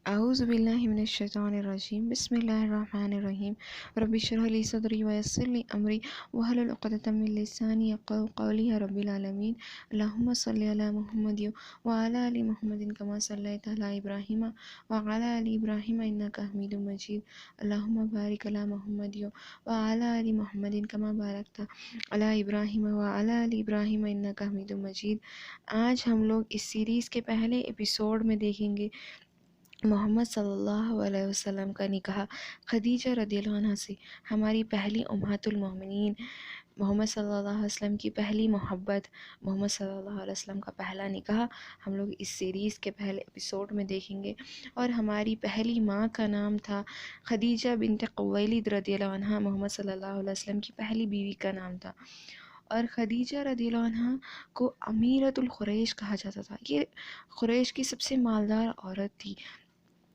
اعوذ باللہ من الشیطان الرجیم بسم اللہ الرحمن الرحیم رب اشرح لی صدری ویسر لی امری واحلل عقدۃ من لسانی یفقہوا قولی یا رب العالمین اللہم صلی علی محمد وعلی آل محمد کما صلیت علی ابراہیم وعلی آل ابراہیم انک حمید مجید اللہم بارک علی محمد وعلی آل محمد کما بارکت علی ابراہیم وعلی آل ابراہیم انک حمید مجید۔ آج ہم لوگ اس سیریز کے پہلے ایپیسوڈ میں دیکھیں گے محمد صلی اللہ علیہ وسلم کا نکاح خدیجہ رضی اللہ عنہ سے، ہماری پہلی امہات المومنین، محمد صلی اللہ علیہ وسلم کی پہلی محبت، محمد صلی اللہ علیہ وسلم کا پہلا نکاح ہم لوگ اس سیریز کے پہلے ایپیسوڈ میں دیکھیں گے۔ اور ہماری پہلی ماں کا نام تھا خدیجہ بنت خویلد رضی اللہ عنہ، محمد صلی اللہ علیہ وسلم کی پہلی بیوی کا نام تھا۔ اور خدیجہ رضی اللہ عنہ کو امیرۃ القریش کہا جاتا تھا۔ یہ قریش کی سب سے مالدار عورت تھی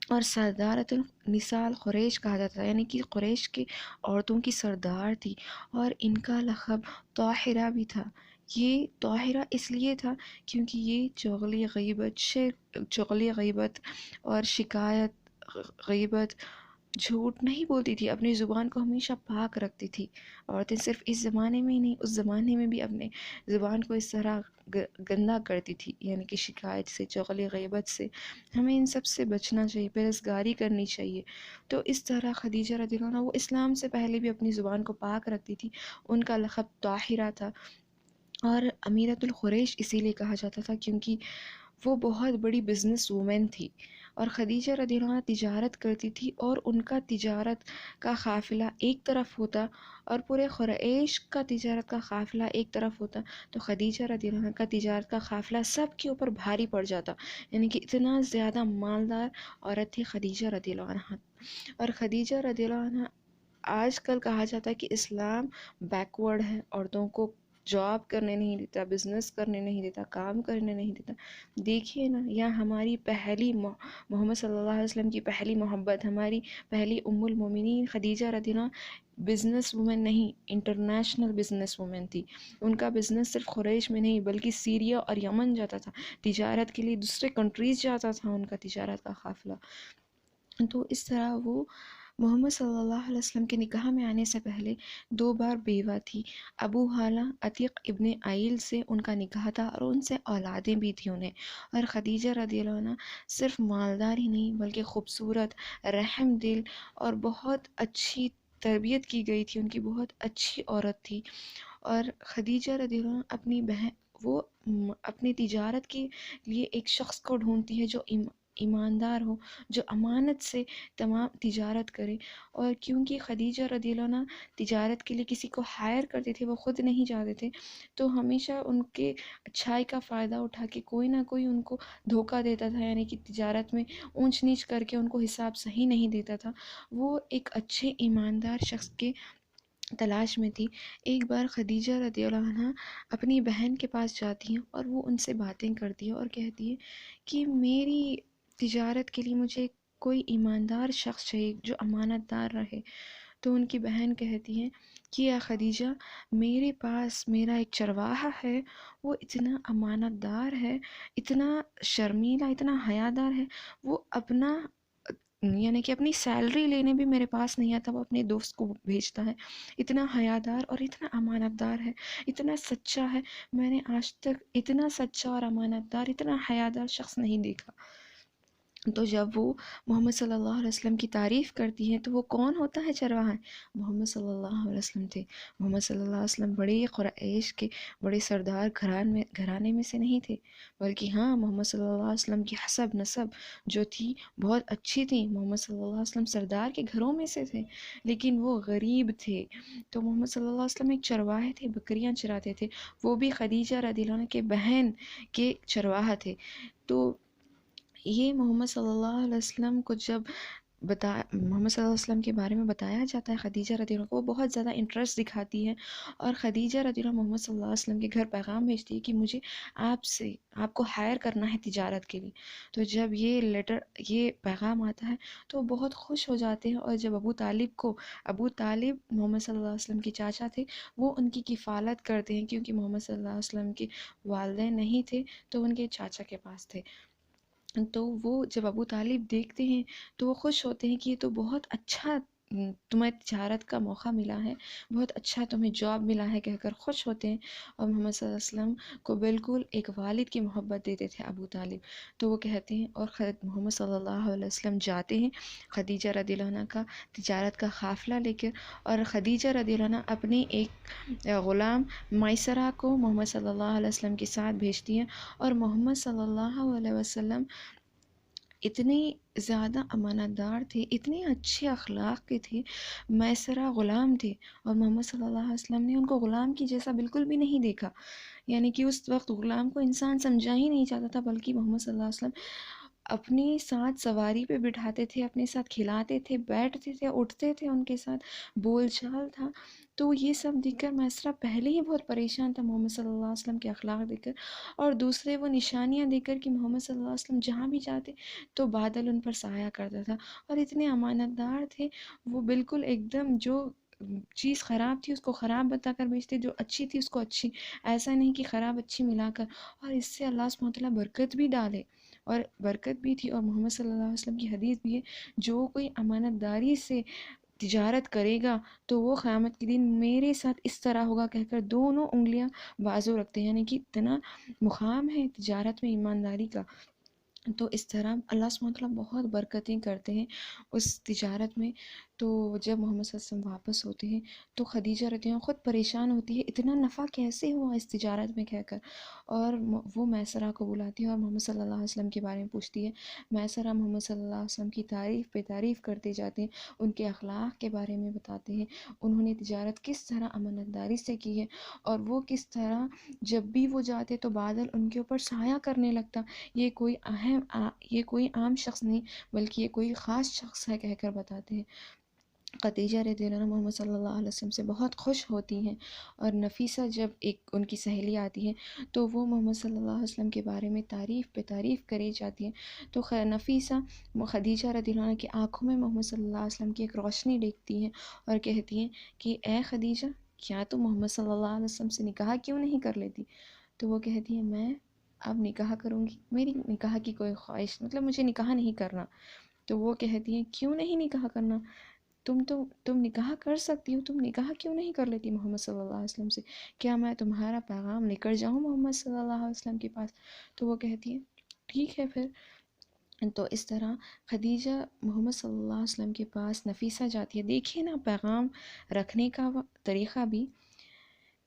اور سردارۃ النساء قریش کہا جاتا تھا، یعنی کہ قریش کی عورتوں کی سردار تھی، اور ان کا لقب طاہرہ بھی تھا۔ یہ طاہرہ اس لیے تھا کیونکہ یہ چغلی غیبت اور شکایت، غیبت، جھوٹ نہیں بولتی تھی، اپنی زبان کو ہمیشہ پاک رکھتی تھی۔ عورتیں صرف اس زمانے میں ہی نہیں، اس زمانے میں بھی اپنے زبان کو اس طرح گندا کرتی تھی، یعنی کہ شکایت سے، چغلی غیبت سے۔ ہمیں ان سب سے بچنا چاہیے، پرہیزگاری کرنی چاہیے۔ تو اس طرح خدیجہ رضی اللہ عنہ وہ اسلام سے پہلے بھی اپنی زبان کو پاک رکھتی تھی۔ ان کا لقب طاہرہ تھا، اور امیرۃ القریش اسی لیے کہا جاتا تھا کیونکہ وہ بہت بڑی بزنس وومن تھی۔ اور خدیجہ رضی اللہ عنہ تجارت کرتی تھی، اور ان کا تجارت کا قافلہ ایک طرف ہوتا اور پورے قریش کا تجارت کا قافلہ ایک طرف ہوتا، تو خدیجہ رضی اللہ عنہ کا تجارت کا قافلہ سب کے اوپر بھاری پڑ جاتا، یعنی کہ اتنا زیادہ مالدار عورت تھی خدیجہ رضی اللہ عنہ۔ اور خدیجہ رضی اللہ عنہ، آج کل کہا جاتا ہے کہ اسلام بیکورڈ ہے، عورتوں کو جاب کرنے نہیں دیتا، بزنس کرنے نہیں دیتا، کام کرنے نہیں دیتا۔ دیکھیے نا، یا ہماری پہلی محمد صلی اللہ علیہ وسلم کی پہلی محبت، ہماری پہلی ام المومنین خدیجہ رضی اللہ عنہ بزنس وومن نہیں، انٹرنیشنل بزنس وومن تھی۔ ان کا بزنس صرف قریش میں نہیں بلکہ سیریا اور یمن جاتا تھا، تجارت کے لیے دوسرے کنٹریز جاتا تھا ان کا تجارت کا قافلہ۔ تو اس طرح وہ محمد صلی اللہ علیہ وسلم کے نکاح میں آنے سے پہلے 2 بار بیوہ تھی۔ ابو حالہ عتیق ابن عیل سے ان کا نکاح تھا، اور ان سے اولادیں بھی تھیں انہیں۔ اور خدیجہ رضی اللہ عنہ صرف مالدار ہی نہیں بلکہ خوبصورت، رحم دل اور بہت اچھی تربیت کی گئی تھی، ان کی بہت اچھی عورت تھی۔ اور خدیجہ رضی اللہ عنہ اپنی بہن، وہ اپنی تجارت کے لیے ایک شخص کو ڈھونڈتی ہے جو ایماندار ہو، جو امانت سے تمام تجارت کرے۔ اور کیونکہ خدیجہ رضی اللہ عنہ تجارت کے لیے کسی کو ہائر کرتے تھے، وہ خود نہیں جاتے تھے، تو ہمیشہ ان کے اچھائی کا فائدہ اٹھا کے کوئی نہ کوئی ان کو دھوکہ دیتا تھا، یعنی کہ تجارت میں اونچ نیچ کر کے ان کو حساب صحیح نہیں دیتا تھا۔ وہ ایک اچھے ایماندار شخص کے تلاش میں تھی۔ ایک بار خدیجہ رضی اللہ عنہ اپنی بہن کے پاس جاتی ہیں، اور وہ ان سے باتیں کرتی ہے اور کہتی ہے کہ میری تجارت کے لیے مجھے کوئی ایماندار شخص چاہیے جو امانت دار رہے۔ تو ان کی بہن کہتی ہے کہ یا خدیجہ، میرے پاس میرا ایک چرواہا ہے، وہ اتنا امانت دار ہے، اتنا شرمیلا، اتنا حیادار ہے، وہ اپنا یعنی کہ اپنی سیلری لینے بھی میرے پاس نہیں آتا، وہ اپنے دوست کو بھیجتا ہے۔ اتنا حیادار اور اتنا امانت دار ہے، اتنا سچا ہے، میں نے آج تک اتنا سچا اور امانت دار، اتنا حیادار شخص نہیں دیکھا۔ تو جب وہ محمد صلی اللہ علیہ وسلم کی تعریف کرتی ہیں تو وہ کون ہوتا ہے چرواہا؟ محمد صلی اللہ علیہ وسلم تھے۔ محمد صلی اللہ علیہ وسلم بڑے قریش کے بڑے سردار گھرانے میں سے نہیں تھے، بلکہ ہاں، محمد صلی اللہ علیہ وسلم کی حسب نسب جو تھی بہت اچھی تھی۔ محمد صلی اللہ علیہ وسلم سردار کے گھروں میں سے تھے، لیکن وہ غریب تھے۔ تو محمد صلی اللہ علیہ وسلم ایک چرواہے تھے، بکریاں چراتے تھے، وہ بھی خدیجہ رضی اللہ عنہ کے بہن کے چرواہا تھے۔ تو یہ محمد صلی اللہ علیہ وسلم کو جب محمد صلی اللہ علیہ وسلم کے بارے میں بتایا جاتا ہے خدیجہ رضی اللہ عنہ کو، وہ بہت زیادہ انٹرسٹ دکھاتی ہے، اور خدیجہ رضی اللہ عنہ محمد صلی اللہ علیہ وسلم کے گھر پیغام بھیجتی ہے کہ مجھے آپ کو ہائر کرنا ہے تجارت کے لیے۔ تو جب یہ پیغام آتا ہے تو وہ بہت خوش ہو جاتے ہیں، اور جب ابو طالب محمد صلی اللہ علیہ وسلم کے چاچا تھے، وہ ان کی کفالت کرتے ہیں، کیونکہ محمد صلی اللہ علیہ وسلم کے والدین نہیں تھے تو ان کے چاچا کے پاس تھے۔ تو وہ جب ابو طالب دیکھتے ہیں تو وہ خوش ہوتے ہیں کہ یہ تو بہت اچھا تمہیں تجارت کا موقع ملا ہے، بہت اچھا تمہیں جاب ملا ہے کہہ کر خوش ہوتے ہیں، اور محمد صلی اللہ علیہ وسلم کو بالکل ایک والد کی محبت دیتے تھے ابو طالب۔ تو وہ کہتے ہیں، اور محمد صلی اللہ علیہ وسلم جاتے ہیں خدیجہ رضی اللہ عنہ کا تجارت کا قافلہ لے کر، اور خدیجہ رضی اللہ عنہ اپنی ایک غلام میسرہ کو محمد صلی اللہ علیہ وسلم کے ساتھ بھیجتی ہیں، اور محمد صلی اللہ علیہ وسلم اتنے زیادہ امانت دار تھے، اتنے اچھے اخلاق کے تھے، میسرہ غلام تھے، اور محمد صلی اللہ علیہ وسلم نے ان کو غلام کی جیسا بالکل بھی نہیں دیکھا، یعنی کہ اس وقت غلام کو انسان سمجھا ہی نہیں جاتا تھا، بلکہ محمد صلی اللہ علیہ وسلم اپنے ساتھ سواری پہ بٹھاتے تھے، اپنے ساتھ کھلاتے تھے، بیٹھتے تھے، اٹھتے تھے، ان کے ساتھ بول چال تھا۔ تو یہ سب دیکھ کر میسرہ پہلے ہی بہت پریشان تھا محمد صلی اللہ علیہ وسلم کے اخلاق دیکھ کر، اور دوسرے وہ نشانیاں دیکھ کر کہ محمد صلی اللہ علیہ وسلم جہاں بھی جاتے تو بادل ان پر سایہ کرتا تھا، اور اتنے امانت دار تھے وہ، بالکل ایک دم جو چیز خراب تھی اس کو خراب بتا کر بیچتے، جو اچھی تھی اس کو اچھی، ایسا نہیں کہ خراب اچھی ملا کر، اور اس سے اللہ سبحانہ وتعالیٰ برکت بھی ڈالے، اور برکت بھی تھی۔ اور محمد صلی اللہ علیہ وسلم کی حدیث بھی ہے، جو کوئی امانت داری سے تجارت کرے گا تو وہ قیامت کے دن میرے ساتھ اس طرح ہوگا کہہ کر دونوں انگلیاں بازو رکھتے ہیں، یعنی کہ اتنا مقام ہے تجارت میں ایمانداری کا۔ تو اس طرح اللہ سبحانہ وتعالیٰ بہت برکتیں کرتے ہیں اس تجارت میں۔ تو جب محمد صلی اللہ علیہ وسلم واپس ہوتے ہیں تو خدیجہ رضی اللہ عنہا خود پریشان ہوتی ہے، اتنا نفع کیسے ہوا اس تجارت میں کہہ کر، اور وہ میسرہ کو بلاتی ہے اور محمد صلی اللہ علیہ وسلم کے بارے میں پوچھتی ہے۔ میسرہ محمد صلی اللہ علیہ وسلم کی تعریف پہ تعریف کرتے جاتے ہیں، ان کے اخلاق کے بارے میں بتاتے ہیں، انہوں نے تجارت کس طرح امانت داری سے کی ہے، اور وہ کس طرح جب بھی وہ جاتے تو بادل ان کے اوپر سایہ کرنے لگتا، یہ کوئی عام شخص نہیں بلکہ یہ کوئی خاص شخص ہے کہہ کر بتاتے ہیں۔ خدیجہ رضی اللہ عنہ محمد صلی اللہ علیہ وسلم سے بہت خوش ہوتی ہیں، اور نفیسہ جب ایک ان کی سہیلی آتی ہے تو وہ محمد صلی اللہ علیہ وسلم کے بارے میں تعریف پہ تعریف کری جاتی ہیں، تو نفیسہ خدیجہ رضی اللہ عنہ کی آنکھوں میں محمد صلی اللہ علیہ وسلم کی ایک روشنی دیکھتی ہیں، اور کہتی ہیں کہ اے خدیجہ، کیا تم محمد صلی اللہ علیہ وسلم سے نکاح کیوں نہیں کر لیتی؟ تو وہ کہتی ہیں، میں اب نکاح کروں گی، میری نکاح کی کوئی خواہش، مطلب مجھے نکاح نہیں کرنا۔ تو وہ کہتی ہیں، کیوں نہیں نکاح کرنا؟ تم نکاح کر سکتی ہو، تم نکاح کیوں نہیں کر لیتی محمد صلی اللہ علیہ وسلم سے؟ کیا میں تمہارا پیغام لے کر جاؤں محمد صلی اللہ علیہ وسلم کے پاس؟ تو وہ کہتی ہے، ٹھیک ہے پھر۔ تو اس طرح خدیجہ محمد صلی اللہ علیہ وسلم کے پاس نفیسہ جاتی ہے۔ دیکھیے نا پیغام رکھنے کا طریقہ بھی،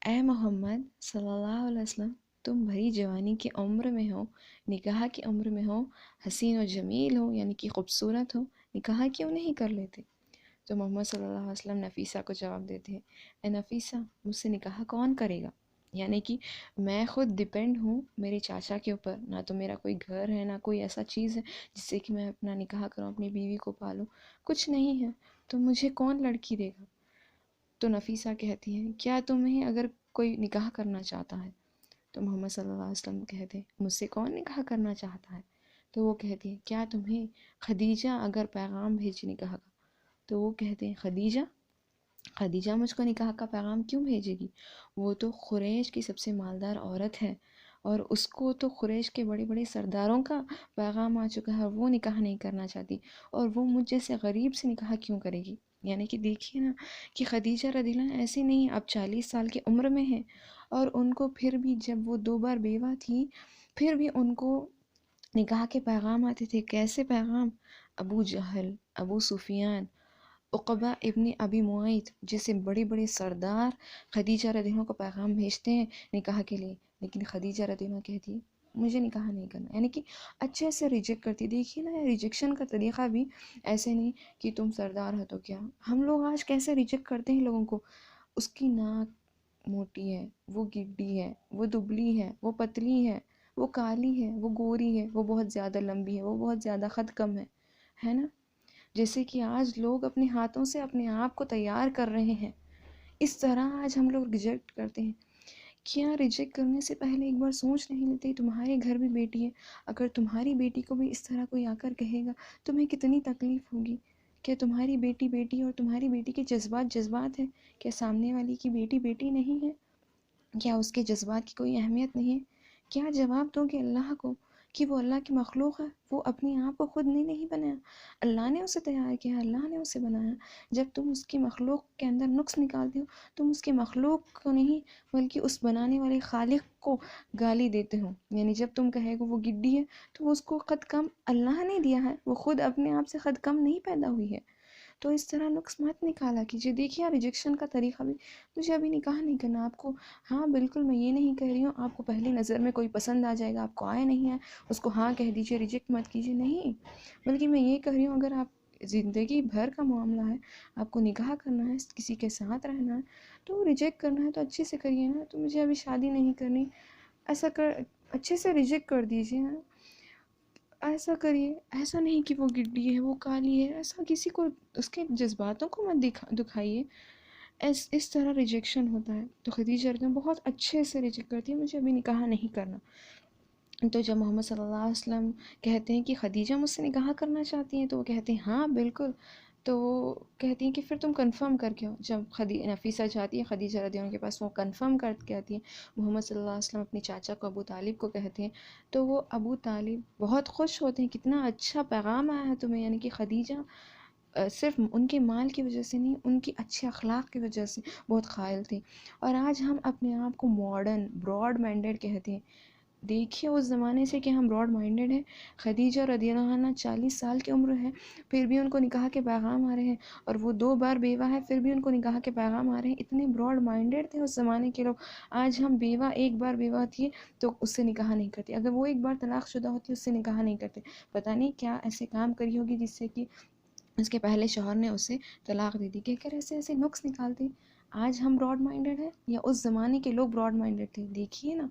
اے محمد صلی اللہ علیہ وسلم، تم بھری جوانی کی عمر میں ہو، نکاح کی عمر میں ہو، حسین و جمیل ہو، یعنی کہ خوبصورت ہو، نکاح کیوں نہیں کر لیتے؟ تو محمد صلی اللہ علیہ وسلم نفیسہ کو جواب دیتے ہیں، اے نفیسہ، مجھ سے نکاح کون کرے گا؟ یعنی کہ میں خود ڈیپینڈ ہوں میرے چاچا کے اوپر، نہ تو میرا کوئی گھر ہے، نہ کوئی ایسا چیز ہے جس سے کہ میں اپنا نکاح کروں، اپنی بیوی کو پالوں، کچھ نہیں ہے، تو مجھے کون لڑکی دے گا؟ تو نفیسہ کہتی ہیں، کیا تمہیں اگر کوئی نکاح کرنا چاہتا ہے؟ تو محمد صلی اللہ علیہ وسلم کہتے ہیں، مجھ سے کون نکاح کرنا چاہتا ہے؟ تو وہ کہتی ہے، کیا تمہیں خدیجہ اگر پیغام بھیجے نکاح کا؟ تو وہ کہتے ہیں، خدیجہ مجھ کو نکاح کا پیغام کیوں بھیجے گی؟ وہ تو قریش کی سب سے مالدار عورت ہے، اور اس کو تو قریش کے بڑے بڑے سرداروں کا پیغام آ چکا ہے، وہ نکاح نہیں کرنا چاہتی، اور وہ مجھ جیسے غریب سے نکاح کیوں کرے گی؟ یعنی کہ دیکھیے نا کہ خدیجہ رضی اللہ عنہا ایسے نہیں، اب 40 سال کی عمر میں ہے، اور ان کو پھر بھی جب وہ 2 بار بیوہ تھی پھر بھی ان کو نکاح کے پیغام آتے تھے۔ کیسے پیغام؟ ابو جہل، ابو سفیان، عقبہ ابن ابی معیط جیسے بڑے بڑے سردار خدیجہ رضی اللہ عنہ کو پیغام بھیجتے ہیں نکاح کے لیے، لیکن خدیجہ رضی اللہ عنہ کہتی ہے، مجھے نکاح نہیں کرنا، یعنی کہ اچھے سے ریجیکٹ کرتی۔ دیکھیے نا ریجیکشن کا طریقہ بھی ایسے نہیں کہ تم سردار ہو تو کیا، ہم لوگ آج کیسے ریجیکٹ کرتے ہیں لوگوں کو، اس کی ناک موٹی ہے، وہ گڈی ہے، وہ دبلی ہے، وہ پتلی ہے، وہ کالی ہے، وہ گوری ہے، وہ بہت زیادہ لمبی ہے، وہ بہت زیادہ قد کم ہے نا؟ جیسے کہ آج لوگ اپنے ہاتھوں سے اپنے آپ کو تیار کر رہے ہیں، اس طرح آج ہم لوگ ریجیکٹ کرتے ہیں۔ کیا ریجیکٹ کرنے سے پہلے ایک بار سوچ نہیں لیتے؟ تمہارے گھر بھی بیٹی ہے، اگر تمہاری بیٹی کو بھی اس طرح کوئی آ کر کہے گا تمہیں کتنی تکلیف ہوگی؟ کیا تمہاری بیٹی بیٹی ہے اور تمہاری بیٹی کے جذبات جذبات ہیں؟ کیا سامنے والی کی بیٹی بیٹی نہیں ہے؟ کیا اس کے جذبات کی کوئی اہمیت نہیں ہے؟ کیا جواب دو گے اللہ کو کہ وہ اللہ کی مخلوق ہے، وہ اپنے آپ کو خود نے نہیں بنایا، اللہ نے اسے تیار کیا، اللہ نے اسے بنایا۔ جب تم اس کی مخلوق کے اندر نقص نکالتے ہو، تم اس کی مخلوق کو نہیں بلکہ اس بنانے والے خالق کو گالی دیتے ہو۔ یعنی جب تم کہے گو وہ گڈی ہے تو اس کو قد کم اللہ نے دیا ہے، وہ خود اپنے آپ سے قد کم نہیں پیدا ہوئی ہے۔ تو اس طرح نقص مت نکالا کیجیے۔ دیکھیے ریجیکشن کا طریقہ بھی، مجھے ابھی نکاح نہیں کرنا آپ کو، ہاں بالکل میں یہ نہیں کہہ رہی ہوں آپ کو پہلی نظر میں کوئی پسند آ جائے گا، آپ کو آئے نہیں ہے اس کو ہاں کہہ دیجیے، ریجیکٹ مت کیجیے، نہیں، بلکہ میں یہ کہہ رہی ہوں اگر آپ زندگی بھر کا معاملہ ہے، آپ کو نکاح کرنا ہے، کسی کے ساتھ رہنا ہے، تو ریجیکٹ کرنا ہے تو اچھے سے کریے نا۔ تو مجھے ابھی شادی نہیں کرنی، ایسا کر اچھے سے ریجیکٹ کر دیجیے نا، ایسا کریے، ایسا نہیں کہ وہ گڈی ہے، وہ کالی ہے، ایسا کسی کو اس کے جذباتوں کو مت دکھائیے، اس طرح ریجیکشن ہوتا ہے۔ تو خدیجہ رضی اللہ عنہا بہت اچھے سے ریجیکٹ کرتی ہے، مجھے ابھی نکاح نہیں کرنا۔ تو جب محمد صلی اللہ علیہ وسلم کہتے ہیں کہ خدیجہ مجھ سے نکاح کرنا چاہتی ہیں، تو وہ کہتے ہیں ہاں بالکل، تو وہ کہتی ہیں کہ پھر تم کنفرم کر کے ہو۔ جب نفیسہ جاتی ہے خدیجہ رضی اللہ عنہا کے پاس، وہ کنفرم کر کے آتی ہیں، محمد صلی اللہ علیہ وسلم اپنے چاچا کو ابو طالب کو کہتے ہیں، تو وہ ابو طالب بہت خوش ہوتے ہیں، کتنا اچھا پیغام آیا ہے تمہیں، یعنی کہ خدیجہ صرف ان کے مال کی وجہ سے نہیں، ان کی اچھے اخلاق کی وجہ سے بہت قائل تھی۔ اور آج ہم اپنے آپ کو ماڈرن براڈ مائنڈیڈ کہتے ہیں، دیکھیے اس زمانے سے کہ ہم براڈ مائنڈیڈ ہیں۔ خدیجہ رضی اللہ عنہ 40 سال کی عمر ہے، پھر بھی ان کو نکاح کے پیغام آ رہے ہیں، اور وہ 2 بار بیوہ ہے پھر بھی ان کو نکاح کے پیغام آ رہے ہیں۔ اتنے براڈ مائنڈیڈ تھے اس زمانے کے لوگ۔ آج ہم بیوہ، ایک بار بیوہ تھی تو اس سے نکاح نہیں کرتے، اگر وہ ایک بار طلاق شدہ ہوتی اس سے نکاح نہیں کرتے۔ پتہ نہیں کیا ایسے کام کری ہوگی جس سے کہ اس کے پہلے شوہر نے اسے طلاق دے دی، کہہ کر ایسے ایسے نقص نکالتے۔ آج ہم براڈ مائنڈیڈ ہیں یا اس زمانے کے لوگ براڈ مائنڈیڈ تھے، دیکھیے نا۔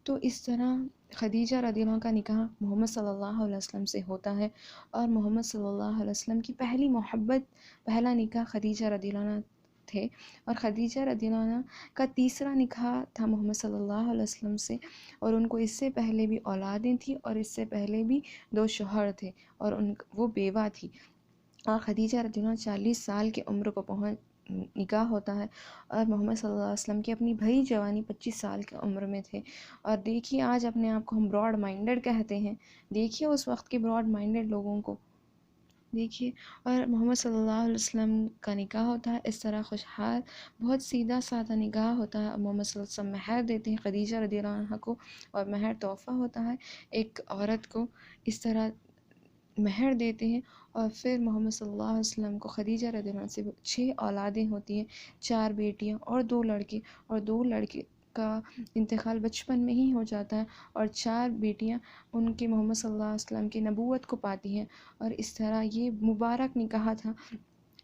تو اس طرح خدیجہ رضی اللہ عنہ کا نکاح محمد صلی اللہ علیہ وسلم سے ہوتا ہے، اور محمد صلی اللہ علیہ وسلم کی پہلی محبت، پہلا نکاح خدیجہ رضی اللہ عنہ تھے، اور خدیجہ رضی اللہ عنہ کا تیسرا نکاح تھا محمد صلی اللہ علیہ وسلم سے، اور ان کو اس سے پہلے بھی اولادیں تھیں، اور اس سے پہلے بھی 2 شوہر تھے، اور وہ بیوہ تھی۔ اور خدیجہ رضی اللہ عنہ 40 سال کی عمر کو نکاح ہوتا ہے، اور محمد صلی اللہ علیہ وسلم کی اپنی بھری جوانی 25 سال کی عمر میں تھے۔ اور دیکھیے آج اپنے آپ کو ہم براڈ مائنڈیڈ کہتے ہیں، دیکھیے اس وقت کے براڈ مائنڈیڈ لوگوں کو دیکھیے۔ اور محمد صلی اللہ علیہ وسلم کا نکاح ہوتا ہے اس طرح خوشحال، بہت سیدھا سادہ نکاح ہوتا ہے۔ محمد صلی اللہ علیہ وسلم مہر دیتے ہیں خدیجہ رضی اللہ عنہا کو، اور مہر تحفہ ہوتا ہے ایک عورت کو، اس طرح مہر دیتے ہیں۔ اور پھر محمد صلی اللہ علیہ وسلم کو خدیجہ رضی اللہ عنہ سے 6 اولادیں ہوتی ہیں، 4 بیٹیاں اور 2 لڑکے، اور 2 لڑکے کا انتقال بچپن میں ہی ہو جاتا ہے، اور 4 بیٹیاں ان کے محمد صلی اللہ علیہ وسلم کی نبوت کو پاتی ہیں۔ اور اس طرح یہ مبارک نکاح تھا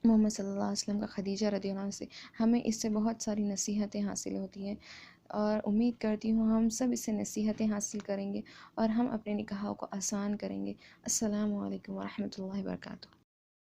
محمد صلی اللہ علیہ وسلم کا خدیجہ رضی اللہ عنہ سے۔ ہمیں اس سے بہت ساری نصیحتیں حاصل ہوتی ہیں، اور امید کرتی ہوں ہم سب اس سے نصیحتیں حاصل کریں گے، اور ہم اپنے نکاحوں کو آسان کریں گے۔ السلام علیکم ورحمۃ اللہ وبرکاتہ۔